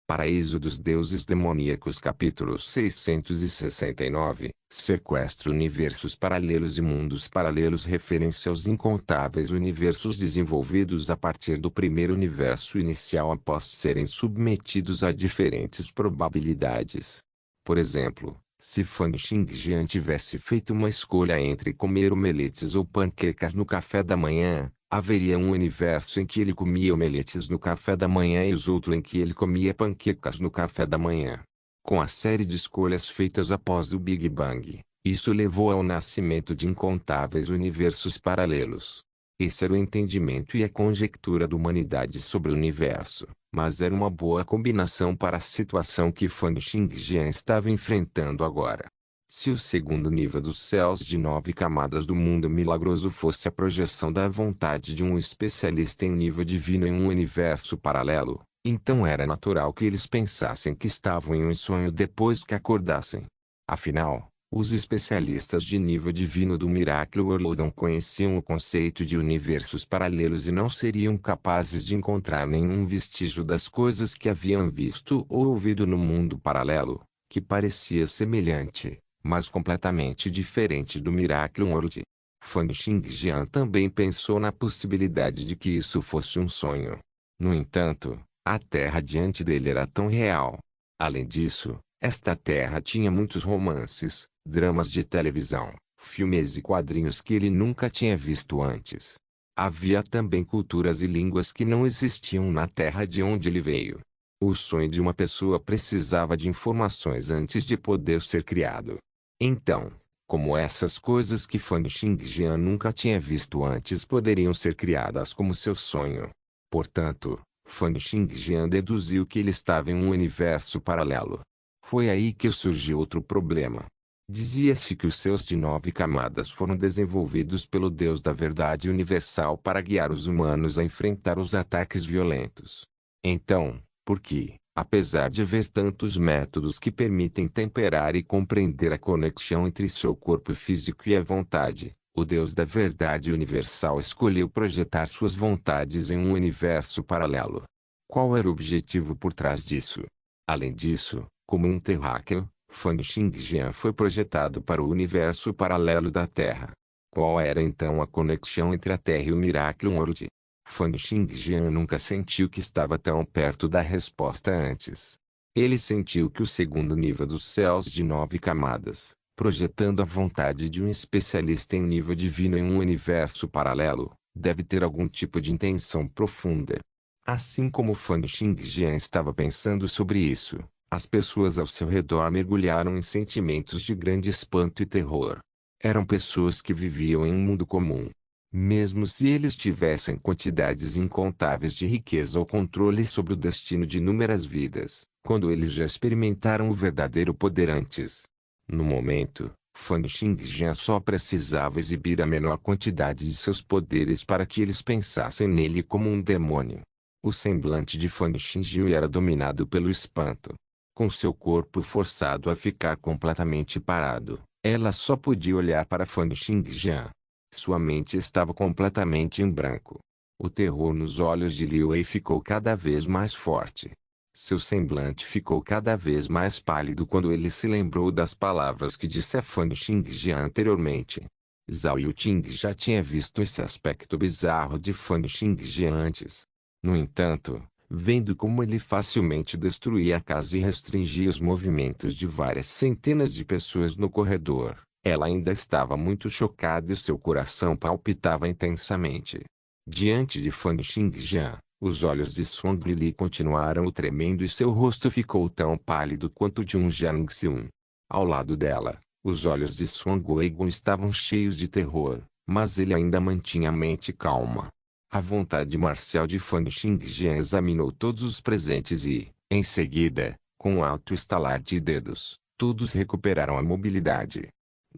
Paraíso dos Deuses Demoníacos capítulo 669, Sequestro universos paralelos e mundos paralelos. Referência aos incontáveis universos desenvolvidos a partir do primeiro universo inicial após serem submetidos a diferentes probabilidades. Por exemplo, se Fan Xingjian tivesse feito uma escolha entre comer omeletes ou panquecas no café da manhã, haveria um universo em que ele comia omeletes no café da manhã e outro em que ele comia panquecas no café da manhã. Com a série de escolhas feitas após o Big Bang, isso levou ao nascimento de incontáveis universos paralelos. Esse era o entendimento e a conjectura da humanidade sobre o universo, mas era uma boa combinação para a situação que Fan Xingjian estava enfrentando agora. Se o segundo nível dos céus de 9 camadas do mundo milagroso fosse a projeção da vontade de um especialista em nível divino em um universo paralelo, então era natural que eles pensassem que estavam em um sonho depois que acordassem. Afinal, os especialistas de nível divino do Miracle World não conheciam o conceito de universos paralelos e não seriam capazes de encontrar nenhum vestígio das coisas que haviam visto ou ouvido no mundo paralelo, que parecia semelhante, mas completamente diferente do Miracle World. Fan Xingjian também pensou na possibilidade de que isso fosse um sonho. No entanto, a Terra diante dele era tão real. Além disso, esta Terra tinha muitos romances, dramas de televisão, filmes e quadrinhos que ele nunca tinha visto antes. Havia também culturas e línguas que não existiam na Terra de onde ele veio. O sonho de uma pessoa precisava de informações antes de poder ser criado. Então, como essas coisas que Fan Xingjian nunca tinha visto antes poderiam ser criadas como seu sonho? Portanto, Fan Xingjian deduziu que ele estava em um universo paralelo. Foi aí que surgiu outro problema. Dizia-se que os seus de 9 camadas foram desenvolvidos pelo Deus da Verdade Universal para guiar os humanos a enfrentar os ataques violentos. Então, por que, apesar de haver tantos métodos que permitem temperar e compreender a conexão entre seu corpo físico e a vontade, o Deus da Verdade Universal escolheu projetar suas vontades em um universo paralelo? Qual era o objetivo por trás disso? Além disso, como um terráqueo, Fan Xingjian foi projetado para o universo paralelo da Terra. Qual era então a conexão entre a Terra e o Miracle World? Fan Xingjian nunca sentiu que estava tão perto da resposta antes. Ele sentiu que o segundo nível dos céus de 9 camadas, projetando a vontade de um especialista em nível divino em um universo paralelo, deve ter algum tipo de intenção profunda. Assim como Fan Xingjian estava pensando sobre isso, as pessoas ao seu redor mergulharam em sentimentos de grande espanto e terror. Eram pessoas que viviam em um mundo comum. Mesmo se eles tivessem quantidades incontáveis de riqueza ou controle sobre o destino de inúmeras vidas, quando eles já experimentaram o verdadeiro poder antes. No momento, Fan Xingjian só precisava exibir a menor quantidade de seus poderes para que eles pensassem nele como um demônio. O semblante de Fan Xingjian era dominado pelo espanto. Com seu corpo forçado a ficar completamente parado, ela só podia olhar para Fan Xingjian. Sua mente estava completamente em branco. O terror nos olhos de Liu Wei ficou cada vez mais forte. Seu semblante ficou cada vez mais pálido quando ele se lembrou das palavras que disse a Fan Xingjian anteriormente. Zhao Yuting já tinha visto esse aspecto bizarro de Fan Xingjian antes. No entanto, vendo como ele facilmente destruía a casa e restringia os movimentos de várias centenas de pessoas no corredor, ela ainda estava muito chocada e seu coração palpitava intensamente. Diante de Fan Xingjian, os olhos de Song Li continuaram tremendo e seu rosto ficou tão pálido quanto o de um Jiang Xiun. Ao lado dela, os olhos de Song Weigon estavam cheios de terror, mas ele ainda mantinha a mente calma. A vontade marcial de Fan Xingjian examinou todos os presentes e, em seguida, com um alto estalar de dedos, todos recuperaram a mobilidade.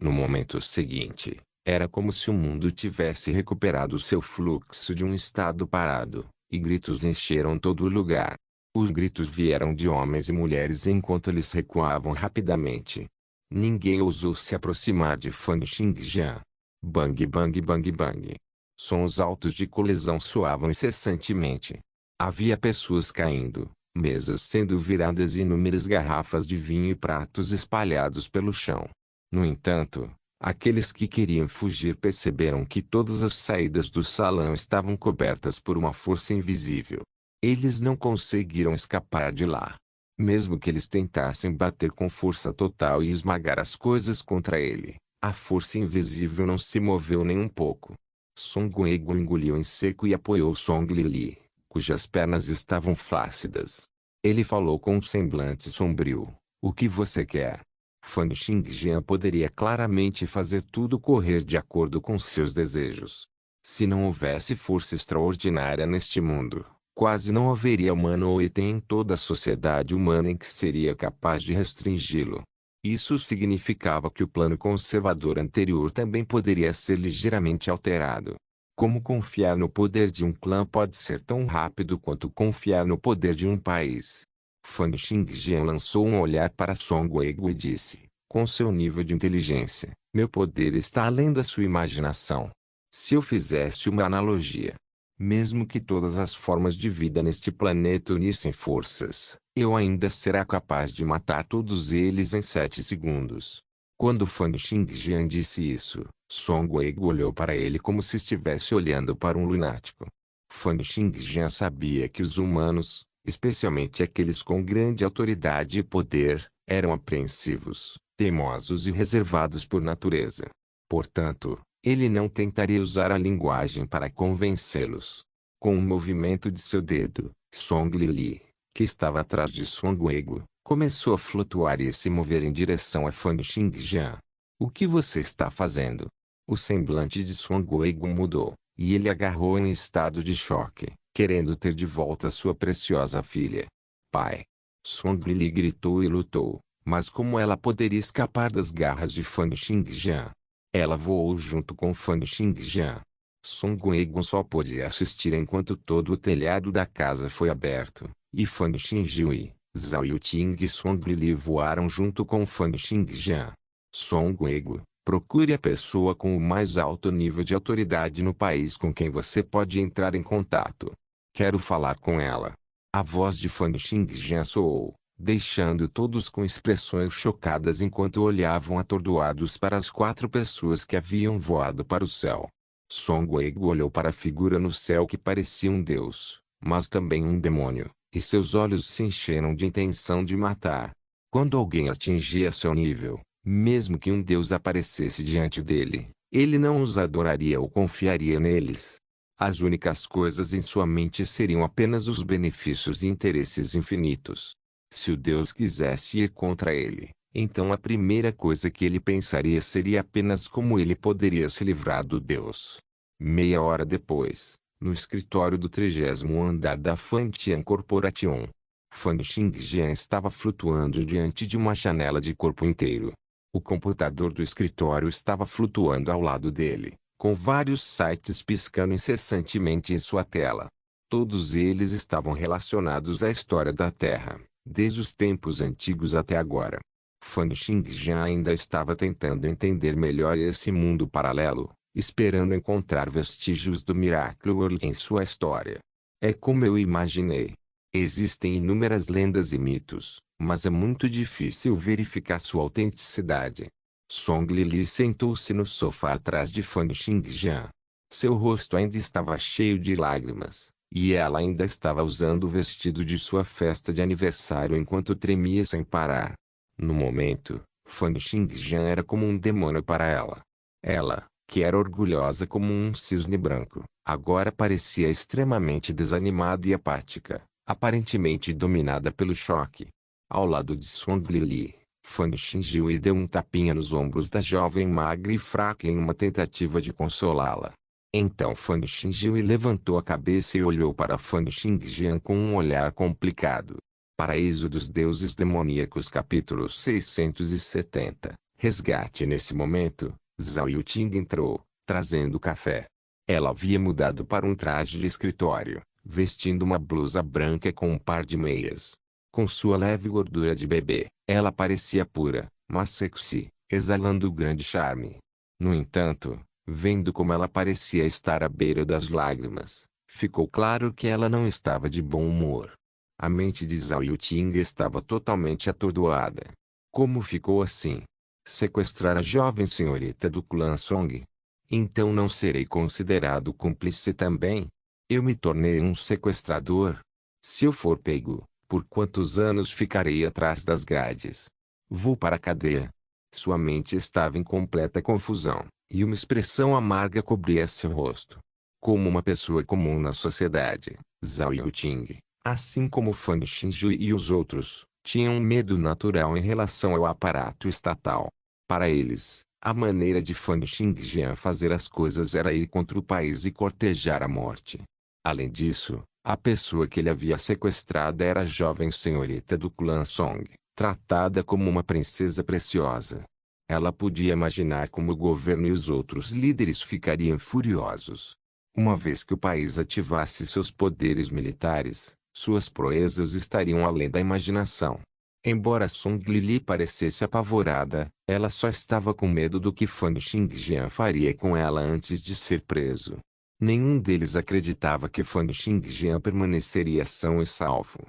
No momento seguinte, era como se o mundo tivesse recuperado seu fluxo de um estado parado, e gritos encheram todo o lugar. Os gritos vieram de homens e mulheres enquanto eles recuavam rapidamente. Ninguém ousou se aproximar de Fan Xingjian. Bang bang bang bang. Sons altos de colisão soavam incessantemente. Havia pessoas caindo, mesas sendo viradas e inúmeras garrafas de vinho e pratos espalhados pelo chão. No entanto, aqueles que queriam fugir perceberam que todas as saídas do salão estavam cobertas por uma força invisível. Eles não conseguiram escapar de lá. Mesmo que eles tentassem bater com força total e esmagar as coisas contra ele, a força invisível não se moveu nem um pouco. Song Ego engoliu em seco e apoiou Song Lili, cujas pernas estavam flácidas. Ele falou com um semblante sombrio. O que você quer? Fan Xingjian poderia claramente fazer tudo correr de acordo com seus desejos. Se não houvesse força extraordinária neste mundo, quase não haveria humano ou item em toda a sociedade humana em que seria capaz de restringi-lo. Isso significava que o plano conservador anterior também poderia ser ligeiramente alterado. Como confiar no poder de um clã pode ser tão rápido quanto confiar no poder de um país. Fan Xingjian lançou um olhar para Song Ego e disse, com seu nível de inteligência, meu poder está além da sua imaginação. Se eu fizesse uma analogia, mesmo que todas as formas de vida neste planeta unissem forças, eu ainda será capaz de matar todos eles em 7 segundos. Quando Fan Xingjian disse isso, Song Ego olhou para ele como se estivesse olhando para um lunático. Fan Xingjian sabia que os humanos, especialmente aqueles com grande autoridade e poder, eram apreensivos, teimosos e reservados por natureza. Portanto, ele não tentaria usar a linguagem para convencê-los. Com um movimento de seu dedo, Song Lili, que estava atrás de Song Ego, começou a flutuar e se mover em direção a Fan Xingjian. O que você está fazendo? O semblante de Song Ego mudou, e ele agarrou em estado de choque, querendo ter de volta sua preciosa filha. Pai! Song Lili gritou e lutou, mas como ela poderia escapar das garras de Fan Xingjian? Ela voou junto com Fan Xingjian. Song Ego só pôde assistir enquanto todo o telhado da casa foi aberto, e Fan Xingjian, Zhao Yuting e Song Lili voaram junto com Fan Xingjian. Song Ego, procure a pessoa com o mais alto nível de autoridade no país com quem você pode entrar em contato. Quero falar com ela. A voz de Fan Xingjian soou, deixando todos com expressões chocadas enquanto olhavam atordoados para as 4 pessoas que haviam voado para o céu. Song Ego olhou para a figura no céu que parecia um deus, mas também um demônio, e seus olhos se encheram de intenção de matar. Quando alguém atingia seu nível, mesmo que um deus aparecesse diante dele, ele não os adoraria ou confiaria neles. As únicas coisas em sua mente seriam apenas os benefícios e interesses infinitos. Se o Deus quisesse ir contra ele, então a primeira coisa que ele pensaria seria apenas como ele poderia se livrar do Deus. Meia hora depois, no escritório do 30º andar da Fantian Corporation, Fan Xingjian estava flutuando diante de uma janela de corpo inteiro. O computador do escritório estava flutuando ao lado dele, com vários sites piscando incessantemente em sua tela. Todos eles estavam relacionados à história da Terra, desde os tempos antigos até agora. Fan Xingjian ainda estava tentando entender melhor esse mundo paralelo, esperando encontrar vestígios do Miracle World em sua história. É como eu imaginei. Existem inúmeras lendas e mitos, mas é muito difícil verificar sua autenticidade. Song Lili sentou-se no sofá atrás de Fan Xingjian. Seu rosto ainda estava cheio de lágrimas, e ela ainda estava usando o vestido de sua festa de aniversário enquanto tremia sem parar. No momento, Fan Xingjian era como um demônio para ela. Ela, que era orgulhosa como um cisne branco, agora parecia extremamente desanimada e apática, aparentemente dominada pelo choque. Ao lado de Song Lili, Fan Xingjian deu um tapinha nos ombros da jovem magra e fraca em uma tentativa de consolá-la. Então Fan Xingjian levantou a cabeça e olhou para Fan Xingjian com um olhar complicado. Paraíso dos Deuses Demoníacos capítulo 670. Resgate. Nesse momento, Zhao Yuting entrou, trazendo café. Ela havia mudado para um traje de escritório, vestindo uma blusa branca com um par de meias. Com sua leve gordura de bebê, ela parecia pura, mas sexy, exalando grande charme. No entanto, vendo como ela parecia estar à beira das lágrimas, ficou claro que ela não estava de bom humor. A mente de Zhao Yuting estava totalmente atordoada. Como ficou assim? Sequestrar a jovem senhorita do clã Song? Então não serei considerado cúmplice também? Eu me tornei um sequestrador? Se eu for pego, por quantos anos ficarei atrás das grades? Vou para a cadeia. Sua mente estava em completa confusão, e uma expressão amarga cobria seu rosto. Como uma pessoa comum na sociedade, Zhao Yuting, assim como Fang Xinju e os outros, tinham um medo natural em relação ao aparato estatal. Para eles, a maneira de Fang Xingjian fazer as coisas era ir contra o país e cortejar a morte. Além disso, a pessoa que ele havia sequestrado era a jovem senhorita do clã Song, tratada como uma princesa preciosa. Ela podia imaginar como o governo e os outros líderes ficariam furiosos. Uma vez que o país ativasse seus poderes militares, suas proezas estariam além da imaginação. Embora Song Lili parecesse apavorada, ela só estava com medo do que Fang Xingjian faria com ela antes de ser preso. Nenhum deles acreditava que Fang Xingjian permaneceria são e salvo.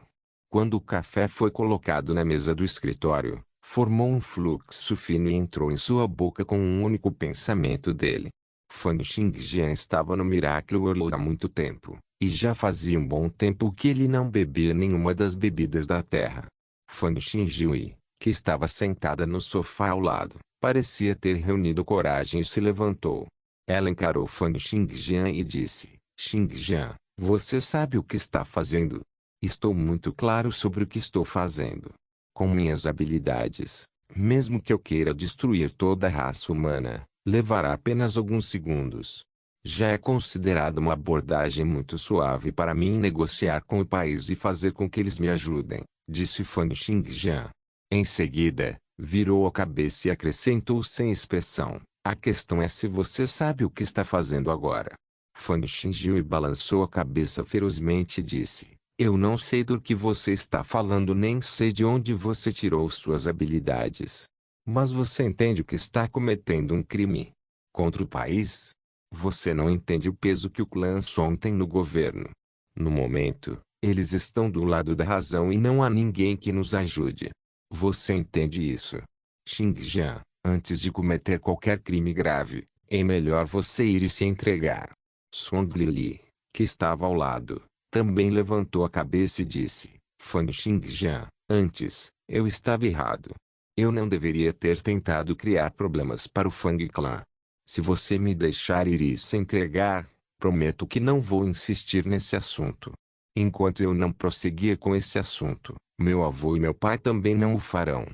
Quando o café foi colocado na mesa do escritório, formou um fluxo fino e entrou em sua boca com um único pensamento dele. Fang Xingjian estava no Miracle World há muito tempo, e já fazia um bom tempo que ele não bebia nenhuma das bebidas da terra. Fang Xinjui, que estava sentada no sofá ao lado, parecia ter reunido coragem e se levantou. Ela encarou Fang Xingjian e disse: Xingjian, você sabe o que está fazendo? Estou muito claro sobre o que estou fazendo. Com minhas habilidades, mesmo que eu queira destruir toda a raça humana, levará apenas alguns segundos. Já é considerado uma abordagem muito suave para mim negociar com o país e fazer com que eles me ajudem, disse Fang Xingjian. Em seguida, virou a cabeça e acrescentou sem expressão: a questão é se você sabe o que está fazendo agora. Fang Xinjiu balançou a cabeça ferozmente e disse: eu não sei do que você está falando nem sei de onde você tirou suas habilidades. Mas você entende que está cometendo um crime contra o país? Você não entende o peso que o clã Song tem no governo. No momento, eles estão do lado da razão e não há ninguém que nos ajude. Você entende isso? Xingjian, antes de cometer qualquer crime grave, é melhor você ir e se entregar. Song Lili, que estava ao lado, também levantou a cabeça e disse: Fang Xingjian, antes, eu estava errado. Eu não deveria ter tentado criar problemas para o Fang Clan. Se você me deixar ir e se entregar, prometo que não vou insistir nesse assunto. Enquanto eu não prosseguir com esse assunto, meu avô e meu pai também não o farão.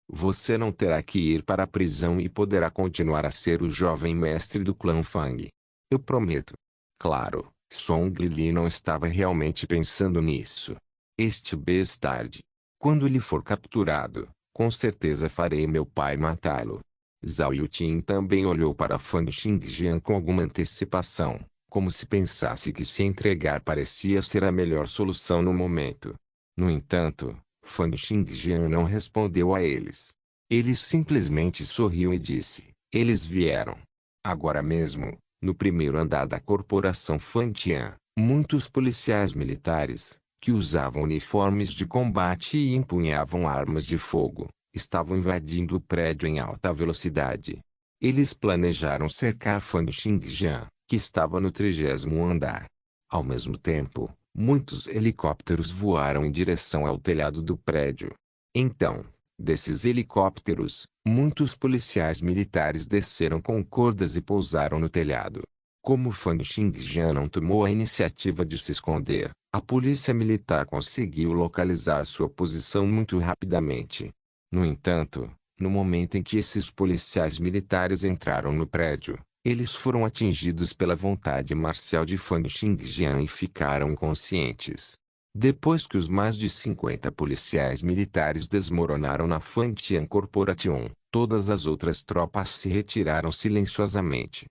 Você não terá que ir para a prisão e poderá continuar a ser o jovem mestre do clã Fang. Eu prometo. Claro, Song Lili não estava realmente pensando nisso. Este bastarde. Quando ele for capturado, com certeza farei meu pai matá-lo. Zhao Yuting também olhou para Fang Xingjian com alguma antecipação, como se pensasse que se entregar parecia ser a melhor solução no momento. No entanto, Fang Xingjian não respondeu a eles. Ele simplesmente sorriu e disse: eles vieram. Agora mesmo, no primeiro andar da corporação Fantian, muitos policiais militares, que usavam uniformes de combate e empunhavam armas de fogo, estavam invadindo o prédio em alta velocidade. Eles planejaram cercar Fang Xingjian, que estava no 30º andar. Ao mesmo tempo, muitos helicópteros voaram em direção ao telhado do prédio. Então, desses helicópteros, muitos policiais militares desceram com cordas e pousaram no telhado. Como Fang Xingjian não tomou a iniciativa de se esconder, a polícia militar conseguiu localizar sua posição muito rapidamente. No entanto, no momento em que esses policiais militares entraram no prédio, eles foram atingidos pela vontade marcial de Fang Xingjian e ficaram inconscientes. Depois que os mais de 50 policiais militares desmoronaram na Fantian Corporation, todas as outras tropas se retiraram silenciosamente.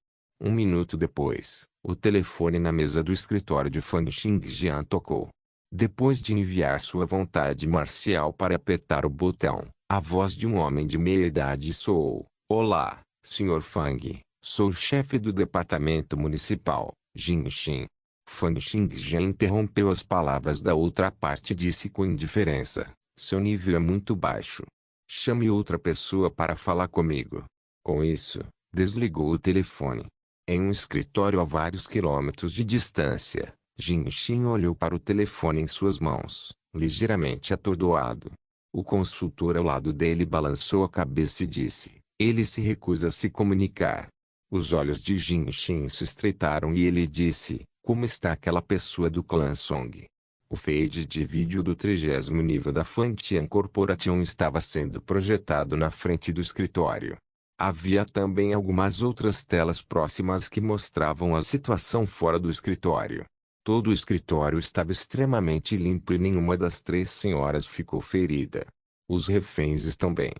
Um minuto depois, o telefone na mesa do escritório de Fang Xingjian tocou. Depois de enviar sua vontade marcial para apertar o botão, a voz de um homem de meia idade soou: olá, Sr. Fang, sou o chefe do departamento municipal, Jin Xin. Fan Xingjian interrompeu as palavras da outra parte e disse com indiferença: seu nível é muito baixo. Chame outra pessoa para falar comigo. Com isso, desligou o telefone. Em um escritório a vários quilômetros de distância, Jin Xin olhou para o telefone em suas mãos, ligeiramente atordoado. O consultor ao lado dele balançou a cabeça e disse: ele se recusa a se comunicar. Os olhos de Jin Xin se estreitaram e ele disse: como está aquela pessoa do clã Song? O feed de vídeo do 30º nível da Fantian Corporation estava sendo projetado na frente do escritório. Havia também algumas outras telas próximas que mostravam a situação fora do escritório. Todo o escritório estava extremamente limpo e nenhuma das 3 senhoras ficou ferida. Os reféns estão bem.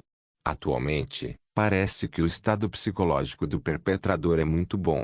Atualmente, parece que o estado psicológico do perpetrador é muito bom.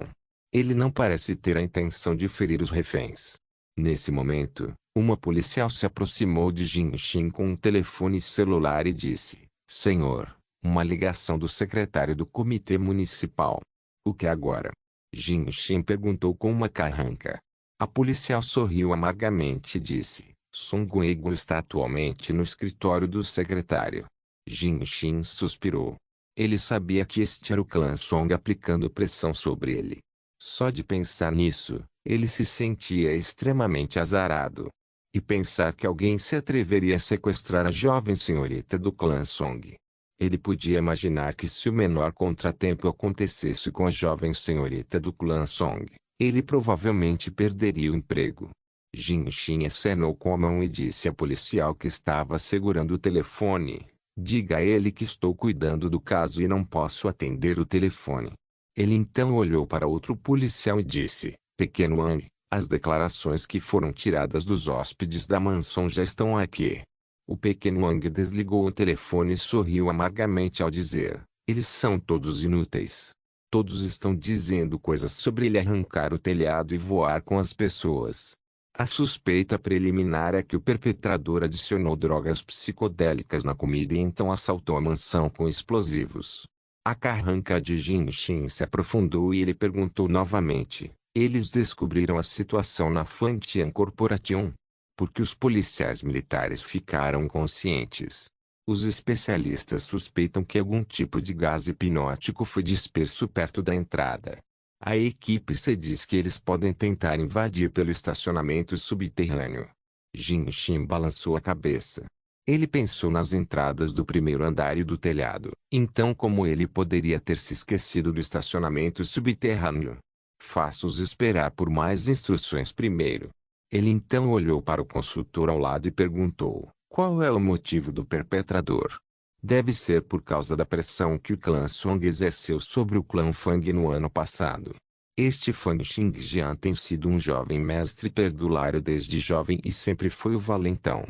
Ele não parece ter a intenção de ferir os reféns. Nesse momento, uma policial se aproximou de Jin Xin com um telefone celular e disse: senhor, uma ligação do secretário do comitê municipal. O que agora? Jin Xin perguntou com uma carranca. A policial sorriu amargamente e disse: Song Weiguo está atualmente no escritório do secretário. Jin Xin suspirou. Ele sabia que este era o clã Song aplicando pressão sobre ele. Só de pensar nisso, ele se sentia extremamente azarado. E pensar que alguém se atreveria a sequestrar a jovem senhorita do clã Song. Ele podia imaginar que se o menor contratempo acontecesse com a jovem senhorita do clã Song, ele provavelmente perderia o emprego. Jin Xin acenou com a mão e disse à policial que estava segurando o telefone: diga a ele que estou cuidando do caso e não posso atender o telefone. Ele então olhou para outro policial e disse: pequeno Wang, as declarações que foram tiradas dos hóspedes da mansão já estão aqui. O pequeno Wang desligou o telefone e sorriu amargamente ao dizer: eles são todos inúteis. Todos estão dizendo coisas sobre ele arrancar o telhado e voar com as pessoas. A suspeita preliminar é que o perpetrador adicionou drogas psicodélicas na comida e então assaltou a mansão com explosivos. A carranca de Jin Xin se aprofundou e ele perguntou novamente: eles descobriram a situação na Fantian Corporation? Porque os policiais militares ficaram inconscientes. Os especialistas suspeitam que algum tipo de gás hipnótico foi disperso perto da entrada. A equipe se diz que eles podem tentar invadir pelo estacionamento subterrâneo. Jin Xin balançou a cabeça. Ele pensou nas entradas do primeiro andar e do telhado. Então como ele poderia ter se esquecido do estacionamento subterrâneo? Faça-os esperar por mais instruções primeiro. Ele então olhou para o consultor ao lado e perguntou: qual é o motivo do perpetrador? Deve ser por causa da pressão que o clã Song exerceu sobre o clã Fang no ano passado. Este Fan Xingjian tem sido um jovem mestre perdulário desde jovem e sempre foi o valentão.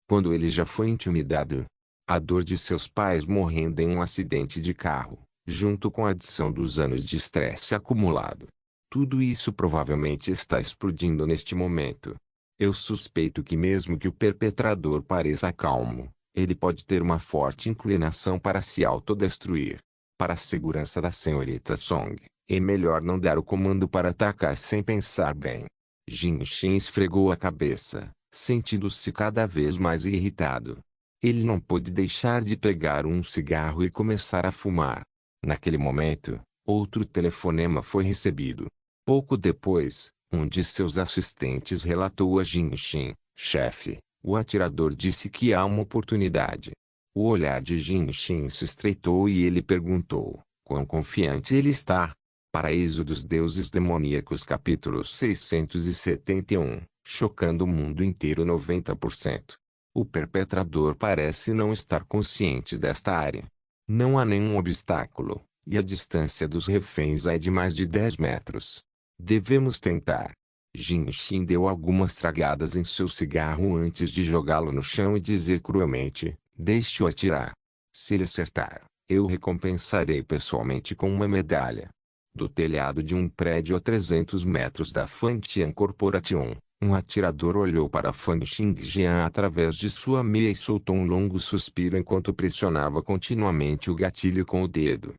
Quando ele já foi intimidado, a dor de seus pais morrendo em um acidente de carro, junto com a adição dos anos de estresse acumulado. Tudo isso provavelmente está explodindo neste momento. Eu suspeito que mesmo que o perpetrador pareça calmo, ele pode ter uma forte inclinação para se autodestruir. Para a segurança da senhorita Song, é melhor não dar o comando para atacar sem pensar bem. Jin Xin esfregou a cabeça, sentindo-se cada vez mais irritado. Ele não pôde deixar de pegar um cigarro e começar a fumar. Naquele momento, outro telefonema foi recebido. Pouco depois, um de seus assistentes relatou a Jin Xin: chefe, o atirador disse que há uma oportunidade. O olhar de Jin Xin se estreitou e ele perguntou: quão confiante ele está? Paraíso dos Deuses Demoníacos capítulo 671, chocando o mundo inteiro 90%. O perpetrador parece não estar consciente desta área. Não há nenhum obstáculo, e a distância dos reféns é de mais de 10 metros. Devemos tentar. Jin Xin deu algumas tragadas em seu cigarro antes de jogá-lo no chão e dizer cruelmente: deixe-o atirar. Se ele acertar, eu recompensarei pessoalmente com uma medalha. Do telhado de um prédio a 300 metros da Fantian Corporation, um atirador olhou para Fan Xingjian através de sua meia e soltou um longo suspiro enquanto pressionava continuamente o gatilho com o dedo.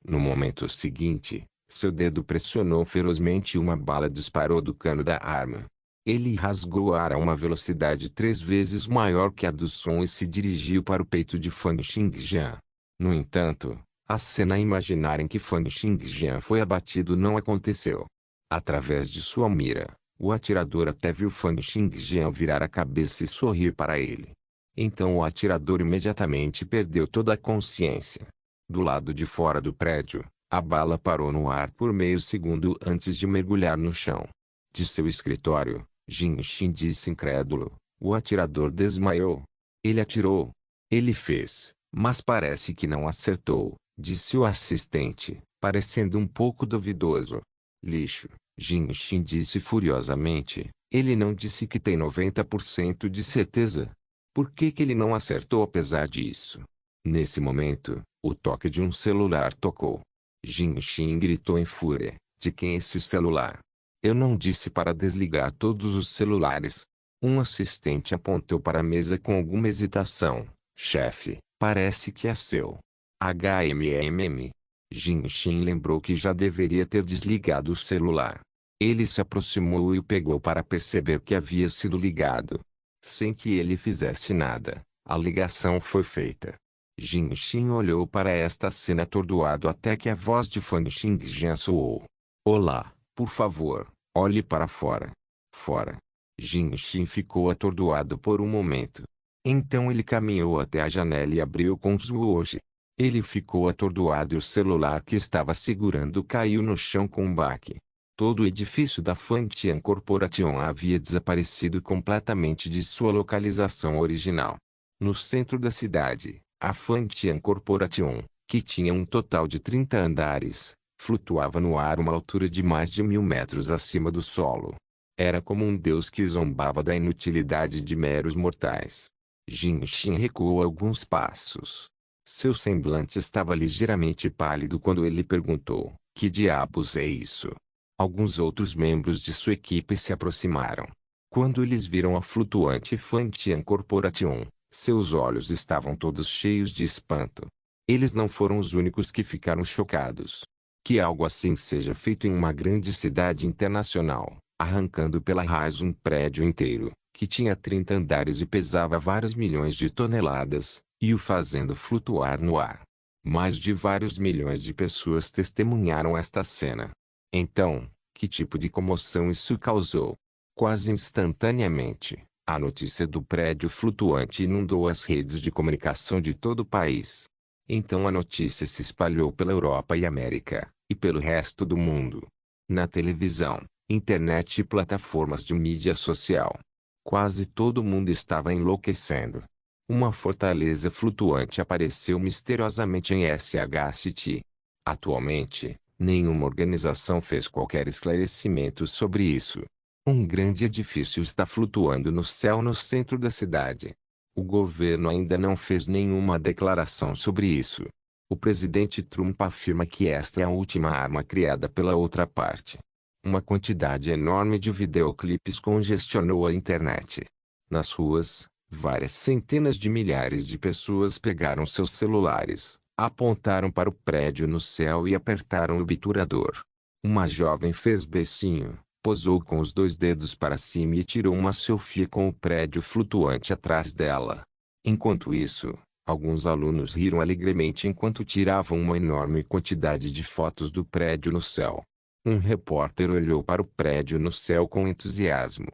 No momento seguinte, seu dedo pressionou ferozmente e uma bala disparou do cano da arma. Ele rasgou o ar a uma velocidade 3 vezes maior que a do som e se dirigiu para o peito de Fan Xingjian. No entanto, a cena imaginar em que Fan Xingjian foi abatido não aconteceu. Através de sua mira, o atirador até viu Fan Xingjian virar a cabeça e sorrir para ele. Então o atirador imediatamente perdeu toda a consciência. Do lado de fora do prédio, a bala parou no ar por meio segundo antes de mergulhar no chão. De seu escritório, Jin Xin disse incrédulo: o atirador desmaiou. Ele atirou. Ele fez, mas parece que não acertou, disse o assistente, parecendo um pouco duvidoso. Lixo, Jin Xin disse furiosamente. Ele não disse que tem 90% de certeza. Por que ele não acertou apesar disso? Nesse momento, o toque de um celular tocou. Jin Xin gritou em fúria: de quem é esse celular? Eu não disse para desligar todos os celulares. Um assistente apontou para a mesa com alguma hesitação. Chefe, parece que é seu. HMMM. Jin Xin lembrou que já deveria ter desligado o celular. Ele se aproximou e o pegou para perceber que havia sido ligado. Sem que ele fizesse nada, a ligação foi feita. Jin Xin olhou para esta cena atordoado até que a voz de Fan Xingjian soou. Olá, por favor, olhe para fora. Fora. Jin Xin ficou atordoado por um momento. Então ele caminhou até a janela e abriu com Zhuoji. Ele ficou atordoado e o celular que estava segurando caiu no chão com um baque. Todo o edifício da Fantian Corporation havia desaparecido completamente de sua localização original. No centro da cidade, a Fantian Corporation, que tinha um total de 30 andares, flutuava no ar a uma altura de mais de 1000 metros acima do solo. Era como um deus que zombava da inutilidade de meros mortais. Jin Xin recuou alguns passos. Seu semblante estava ligeiramente pálido quando ele perguntou: que diabos é isso? Alguns outros membros de sua equipe se aproximaram. Quando eles viram a flutuante Fantian Corporation, seus olhos estavam todos cheios de espanto. Eles não foram os únicos que ficaram chocados. Que algo assim seja feito em uma grande cidade internacional, arrancando pela raiz um prédio inteiro, que tinha 30 andares e pesava vários milhões de toneladas, e o fazendo flutuar no ar. Mais de vários milhões de pessoas testemunharam esta cena. Então, que tipo de comoção isso causou? Quase instantaneamente, a notícia do prédio flutuante inundou as redes de comunicação de todo o país. Então a notícia se espalhou pela Europa e América, e pelo resto do mundo. Na televisão, internet e plataformas de mídia social. Quase todo mundo estava enlouquecendo. Uma fortaleza flutuante apareceu misteriosamente em SH City. Atualmente, nenhuma organização fez qualquer esclarecimento sobre isso. Um grande edifício está flutuando no céu no centro da cidade. O governo ainda não fez nenhuma declaração sobre isso. O presidente Trump afirma que esta é a última arma criada pela outra parte. Uma quantidade enorme de videoclipes congestionou a internet. Nas ruas, várias centenas de milhares de pessoas pegaram seus celulares, apontaram para o prédio no céu e apertaram o obturador. Uma jovem fez beicinho, posou com os 2 dedos para cima e tirou uma selfie com o prédio flutuante atrás dela. Enquanto isso, alguns alunos riram alegremente enquanto tiravam uma enorme quantidade de fotos do prédio no céu. Um repórter olhou para o prédio no céu com entusiasmo.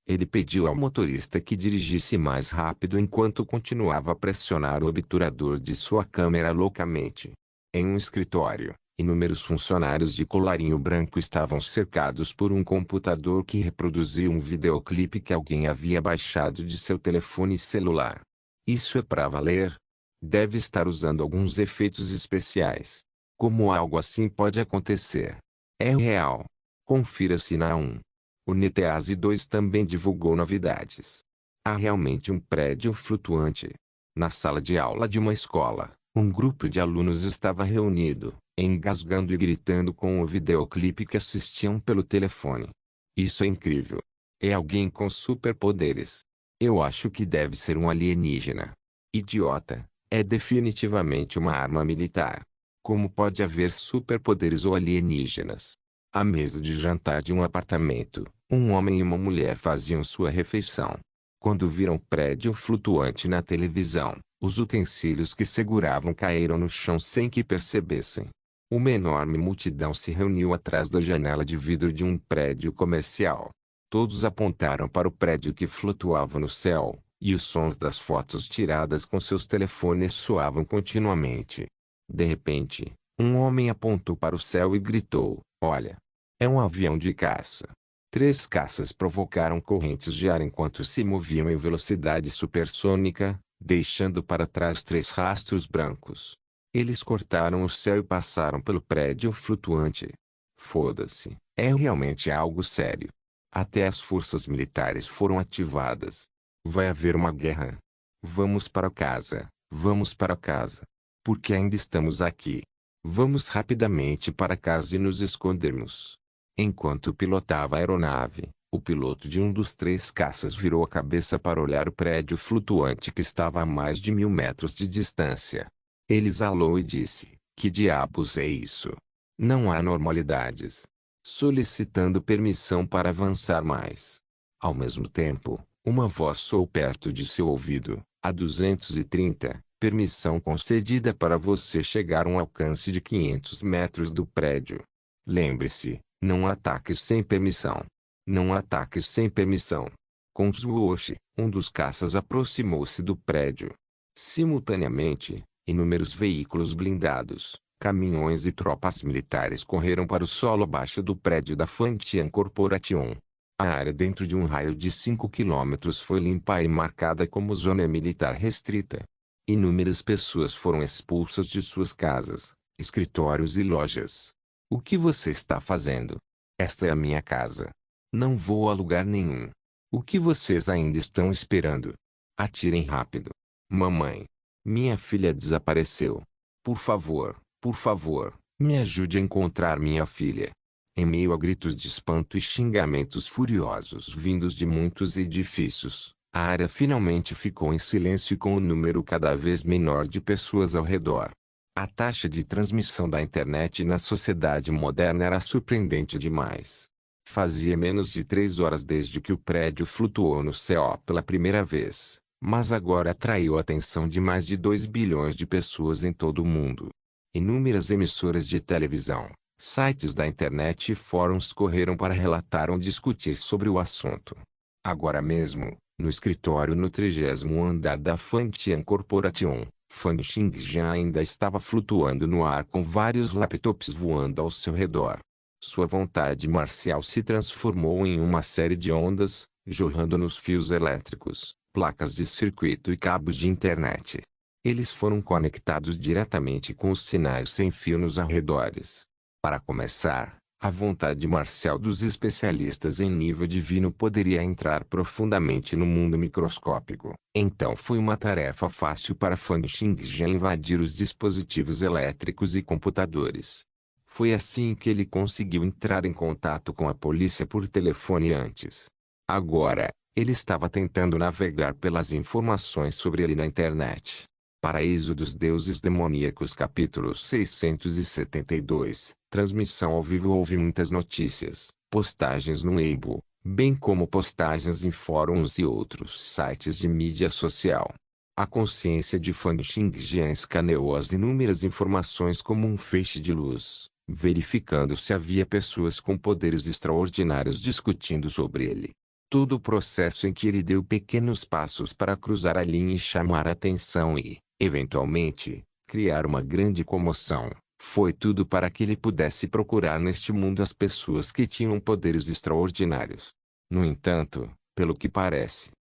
Ele pediu ao motorista que dirigisse mais rápido enquanto continuava a pressionar o obturador de sua câmera loucamente. Em um escritório, inúmeros funcionários de colarinho branco estavam cercados por um computador que reproduzia um videoclipe que alguém havia baixado de seu telefone celular. Isso é para valer? Deve estar usando alguns efeitos especiais. Como algo assim pode acontecer? É real. Confira-se na 1. O NTASI 2 também divulgou novidades. Há realmente um prédio flutuante. Na sala de aula de uma escola, um grupo de alunos estava reunido, engasgando e gritando com o videoclipe que assistiam pelo telefone. Isso é incrível. É alguém com superpoderes. Eu acho que deve ser um alienígena. Idiota, é definitivamente uma arma militar. Como pode haver superpoderes ou alienígenas? A mesa de jantar de um apartamento, Um homem e uma mulher faziam sua refeição. Quando viram o prédio flutuante na televisão, os utensílios que seguravam caíram no chão sem que percebessem. Uma enorme multidão se reuniu atrás da janela de vidro de um prédio comercial. Todos apontaram para o prédio que flutuava no céu, e os sons das fotos tiradas com seus telefones soavam continuamente. De repente, um homem apontou para o céu e gritou: "Olha! É um avião de caça." 3 caças provocaram correntes de ar enquanto se moviam em velocidade supersônica, deixando para trás 3 rastros brancos. Eles cortaram o céu e passaram pelo prédio flutuante. Foda-se, é realmente algo sério. Até as forças militares foram ativadas. Vai haver uma guerra. Vamos para casa, vamos para casa. Porque ainda estamos aqui. Vamos rapidamente para casa e nos escondermos. Enquanto pilotava a aeronave, o piloto de um dos 3 caças virou a cabeça para olhar o prédio flutuante que estava a mais de 1000 metros de distância. Ele exalou e disse: "Que diabos é isso? Não há normalidades." Solicitando permissão para avançar mais. Ao mesmo tempo, uma voz soou perto de seu ouvido: "A 230, permissão concedida para você chegar a um alcance de 500 metros do prédio. Lembre-se, não ataque sem permissão. Não ataque sem permissão." Com Zuoshi, um dos caças aproximou-se do prédio. Simultaneamente, inúmeros veículos blindados, caminhões e tropas militares correram para o solo abaixo do prédio da Fantian Corporation. A área dentro de um raio de 5 quilômetros foi limpa e marcada como zona militar restrita. Inúmeras pessoas foram expulsas de suas casas, escritórios e lojas. "O que você está fazendo? Esta é a minha casa. Não vou a lugar nenhum. O que vocês ainda estão esperando? Atirem rápido. Mamãe. Minha filha desapareceu. Por favor, me ajude a encontrar minha filha." Em meio a gritos de espanto e xingamentos furiosos vindos de muitos edifícios, a área finalmente ficou em silêncio com um número cada vez menor de pessoas ao redor. A taxa de transmissão da internet na sociedade moderna era surpreendente demais. Fazia menos de 3 horas desde que o prédio flutuou no céu pela primeira vez, mas agora atraiu a atenção de mais de 2 bilhões de pessoas em todo o mundo. Inúmeras emissoras de televisão, sites da internet e fóruns correram para relatar ou discutir sobre o assunto. Agora mesmo, no escritório no 30º andar da Fantian Corporation, Fan Xingjian ainda estava flutuando no ar com vários laptops voando ao seu redor. Sua vontade marcial se transformou em uma série de ondas, jorrando nos fios elétricos, placas de circuito e cabos de internet. Eles foram conectados diretamente com os sinais sem fio nos arredores. Para começar, a vontade marcial dos especialistas em nível divino poderia entrar profundamente no mundo microscópico. Então foi uma tarefa fácil para Fan Xingjian invadir os dispositivos elétricos e computadores. Foi assim que ele conseguiu entrar em contato com a polícia por telefone antes. Agora, ele estava tentando navegar pelas informações sobre ele na internet. Paraíso dos Deuses Demoníacos capítulo 672, transmissão ao vivo. Houve muitas notícias, postagens no Weibo, bem como postagens em fóruns e outros sites de mídia social. A consciência de Fan Xingjian escaneou as inúmeras informações como um feixe de luz, verificando se havia pessoas com poderes extraordinários discutindo sobre ele. Todo o processo em que ele deu pequenos passos para cruzar a linha e chamar a atenção e, eventualmente, criar uma grande comoção, foi tudo para que ele pudesse procurar neste mundo as pessoas que tinham poderes extraordinários. No entanto, pelo que parece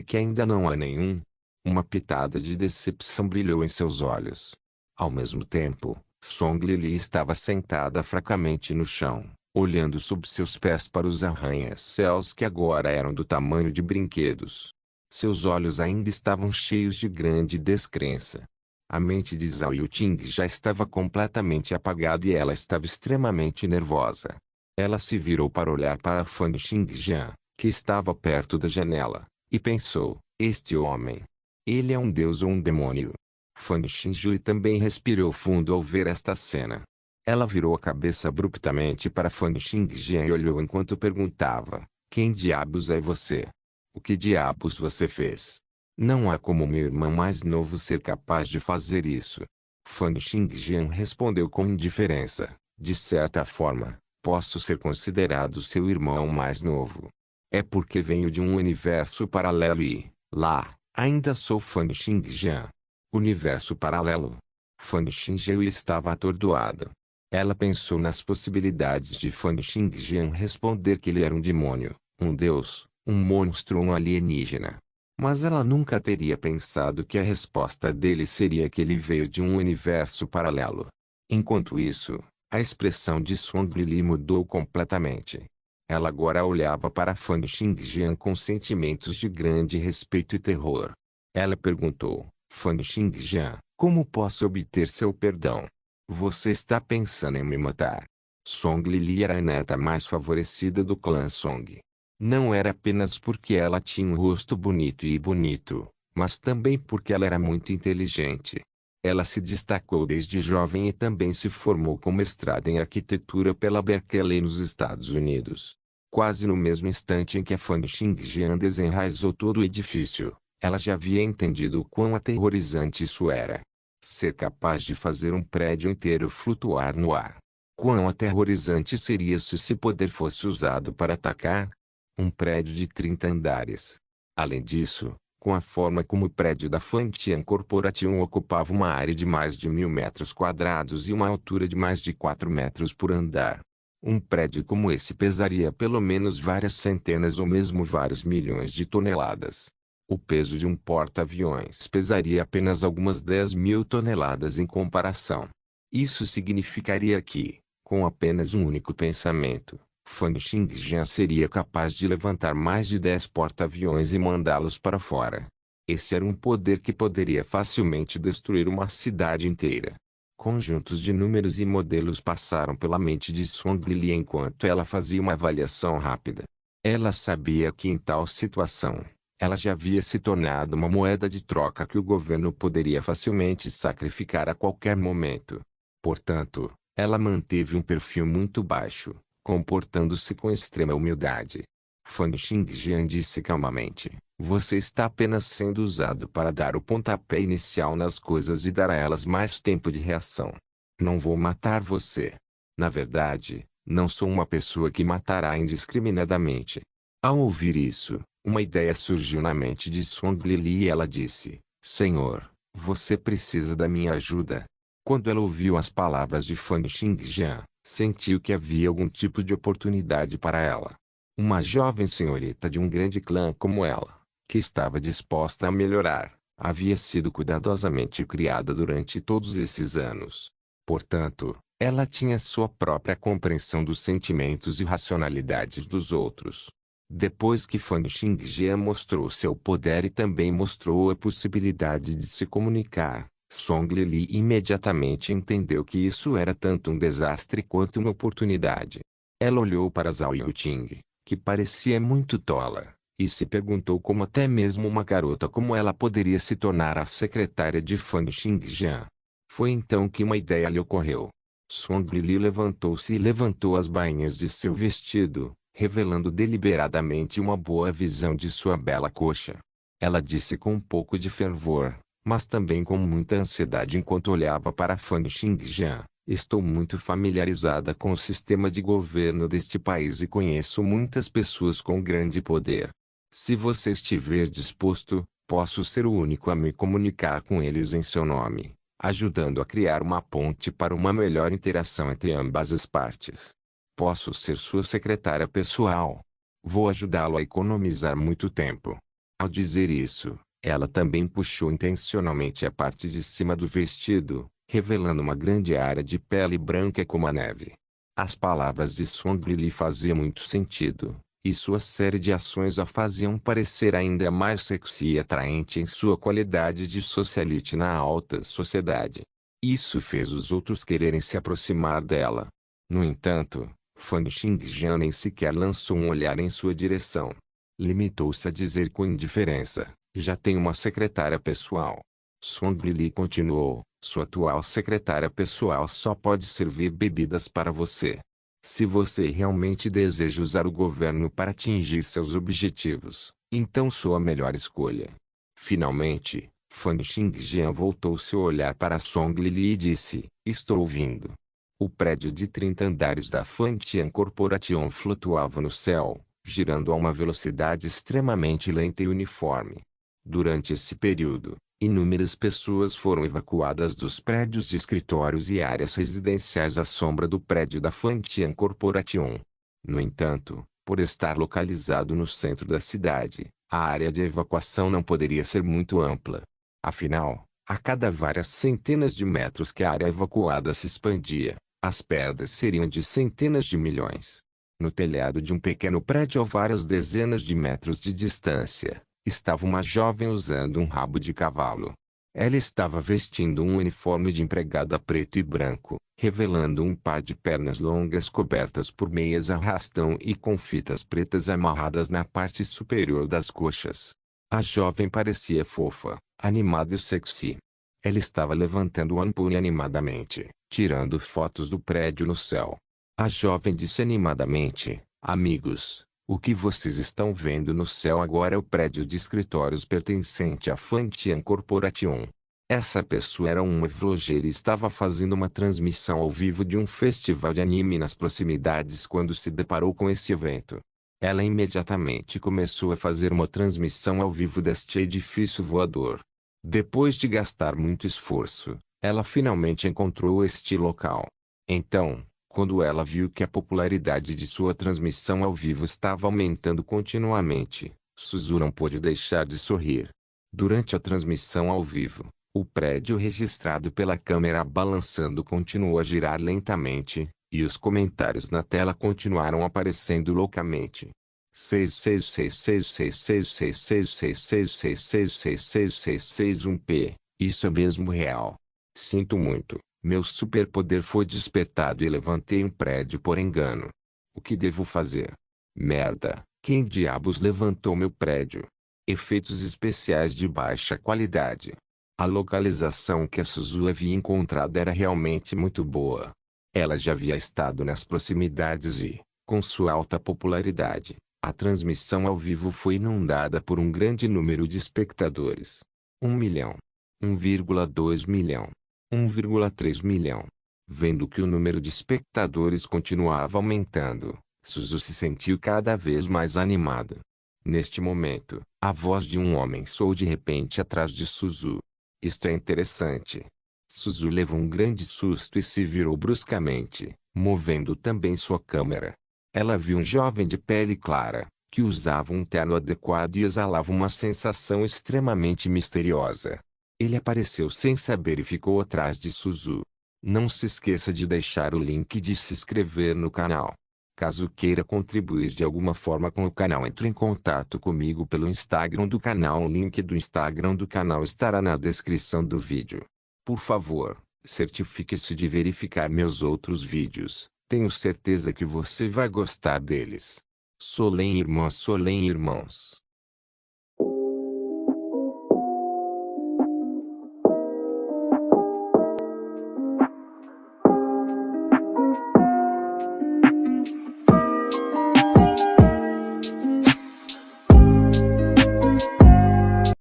que ainda não há nenhum. Uma pitada de decepção brilhou em seus olhos. Ao mesmo tempo, Song Lili estava sentada fracamente no chão, olhando sob seus pés para os arranha-céus que agora eram do tamanho de brinquedos. Seus olhos ainda estavam cheios de grande descrença. A mente de Zhao Yuting já estava completamente apagada e ela estava extremamente nervosa. Ela se virou para olhar para Fan Xingjian, que estava perto da janela, e pensou: este homem. Ele é um deus ou um demônio? Fan Xingjian também respirou fundo ao ver esta cena. Ela virou a cabeça abruptamente para Fan Xingjian e olhou enquanto perguntava: quem diabos é você? O que diabos você fez? Não há como meu irmão mais novo ser capaz de fazer isso. Fan Xingjian respondeu com indiferença: de certa forma, posso ser considerado seu irmão mais novo. É porque venho de um universo paralelo e, lá, ainda sou Fan Xingjian. Universo paralelo? Fan Xingjian estava atordoado. Ela pensou nas possibilidades de Fan Xingjian responder que ele era um demônio, um deus, um monstro ou um alienígena. Mas ela nunca teria pensado que a resposta dele seria que ele veio de um universo paralelo. Enquanto isso, a expressão de Song Lili mudou completamente. Ela agora olhava para Fan Xingjian com sentimentos de grande respeito e terror. Ela perguntou: Fan Xingjian, como posso obter seu perdão? Você está pensando em me matar? Song Lili era a neta mais favorecida do clã Song. Não era apenas porque ela tinha um rosto bonito, mas também porque ela era muito inteligente. Ela se destacou desde jovem e também se formou com mestrado em arquitetura pela Berkeley nos Estados Unidos. Quase no mesmo instante em que a Fan Xingjian desenraizou todo o edifício, ela já havia entendido o quão aterrorizante isso era. Ser capaz de fazer um prédio inteiro flutuar no ar. Quão aterrorizante seria se esse poder fosse usado para atacar um prédio de 30 andares. Além disso, com a forma como o prédio da Fantian Corporation ocupava uma área de mais de 1.000 metros quadrados e uma altura de mais de 4 metros por andar. Um prédio como esse pesaria pelo menos várias centenas ou mesmo vários milhões de toneladas. O peso de um porta-aviões pesaria apenas algumas 10.000 toneladas em comparação. Isso significaria que, com apenas um único pensamento, Fan Xingjian seria capaz de levantar mais de 10 porta-aviões e mandá-los para fora. Esse era um poder que poderia facilmente destruir uma cidade inteira. Conjuntos de números e modelos passaram pela mente de Song Lili enquanto ela fazia uma avaliação rápida. Ela sabia que em tal situação, ela já havia se tornado uma moeda de troca que o governo poderia facilmente sacrificar a qualquer momento. Portanto, ela manteve um perfil muito baixo, comportando-se com extrema humildade. Fan Xingjian disse calmamente: você está apenas sendo usado para dar o pontapé inicial nas coisas e dar a elas mais tempo de reação. Não vou matar você. Na verdade, não sou uma pessoa que matará indiscriminadamente. Ao ouvir isso, uma ideia surgiu na mente de Song Lili e ela disse: Senhor, você precisa da minha ajuda. Quando ela ouviu as palavras de Fan Xingjian, sentiu que havia algum tipo de oportunidade para ela. Uma jovem senhorita de um grande clã como ela, que estava disposta a melhorar, havia sido cuidadosamente criada durante todos esses anos. Portanto, ela tinha sua própria compreensão dos sentimentos e racionalidades dos outros. Depois que Fan Xingjian mostrou seu poder e também mostrou a possibilidade de se comunicar, Song Lili imediatamente entendeu que isso era tanto um desastre quanto uma oportunidade. Ela olhou para Zhao Yuting, que parecia muito tola, e se perguntou como até mesmo uma garota como ela poderia se tornar a secretária de Fan Xingjian. Foi então que uma ideia lhe ocorreu. Song Lili levantou-se e levantou as bainhas de seu vestido, revelando deliberadamente uma boa visão de sua bela coxa. Ela disse com um pouco de fervor, mas também com muita ansiedade enquanto olhava para Fan Xingjian: estou muito familiarizada com o sistema de governo deste país e conheço muitas pessoas com grande poder. Se você estiver disposto, posso ser o único a me comunicar com eles em seu nome, ajudando a criar uma ponte para uma melhor interação entre ambas as partes. Posso ser sua secretária pessoal. Vou ajudá-lo a economizar muito tempo. Ao dizer isso, ela também puxou intencionalmente a parte de cima do vestido, revelando uma grande área de pele branca como a neve. As palavras de Song Lili faziam muito sentido, e sua série de ações a faziam parecer ainda mais sexy e atraente em sua qualidade de socialite na alta sociedade. Isso fez os outros quererem se aproximar dela. No entanto, Fan Xingjian nem sequer lançou um olhar em sua direção. Limitou-se a dizer com indiferença: já tenho uma secretária pessoal. Song Lili continuou, sua atual secretária pessoal só pode servir bebidas para você. Se você realmente deseja usar o governo para atingir seus objetivos, então sou a melhor escolha. Finalmente, Fan Xingjian voltou seu olhar para Song Lili e disse, estou ouvindo. O prédio de 30 andares da Fantian Corporation flutuava no céu, girando a uma velocidade extremamente lenta e uniforme. Durante esse período, inúmeras pessoas foram evacuadas dos prédios de escritórios e áreas residenciais à sombra do prédio da Fantian Corporation. No entanto, por estar localizado no centro da cidade, a área de evacuação não poderia ser muito ampla. Afinal, a cada várias centenas de metros que a área evacuada se expandia, as perdas seriam de centenas de milhões. No telhado de um pequeno prédio a várias dezenas de metros de distância, estava uma jovem usando um rabo de cavalo. Ela estava vestindo um uniforme de empregada preto e branco, revelando um par de pernas longas cobertas por meias arrastão e com fitas pretas amarradas na parte superior das coxas. A jovem parecia fofa, animada e sexy. Ela estava levantando o ampulho animadamente, tirando fotos do prédio no céu. A jovem disse animadamente, amigos, o que vocês estão vendo no céu agora é o prédio de escritórios pertencente à Fantian Corporation. Essa pessoa era uma vlogger e estava fazendo uma transmissão ao vivo de um festival de anime nas proximidades quando se deparou com esse evento. Ela imediatamente começou a fazer uma transmissão ao vivo deste edifício voador. Depois de gastar muito esforço, ela finalmente encontrou este local. Então, quando ela viu que a popularidade de sua transmissão ao vivo estava aumentando continuamente, Suzu não pôde deixar de sorrir. Durante a transmissão ao vivo, o prédio registrado pela câmera balançando continuou a girar lentamente, e os comentários na tela continuaram aparecendo loucamente. 66666666666666661P. Isso é mesmo real. Sinto muito, meu superpoder foi despertado e levantei um prédio por engano. O que devo fazer? Merda, quem diabos levantou meu prédio? Efeitos especiais de baixa qualidade. A localização que a Suzu havia encontrado era realmente muito boa. Ela já havia estado nas proximidades e, com sua alta popularidade, a transmissão ao vivo foi inundada por um grande número de espectadores. 1 milhão. 1,2 milhão. 1,3 milhão. Vendo que o número de espectadores continuava aumentando, Suzu se sentiu cada vez mais animado. Neste momento, a voz de um homem soou de repente atrás de Suzu. Isto é interessante. Suzu levou um grande susto e se virou bruscamente, movendo também sua câmera. Ela viu um jovem de pele clara, que usava um terno adequado e exalava uma sensação extremamente misteriosa. Ele apareceu sem saber e ficou atrás de Suzu. Não se esqueça de deixar o link de se inscrever no canal. Caso queira contribuir de alguma forma com o canal, entre em contato comigo pelo Instagram do canal. O link do Instagram do canal estará na descrição do vídeo. Por favor, certifique-se de verificar meus outros vídeos. Tenho certeza que você vai gostar deles. Solem irmãos.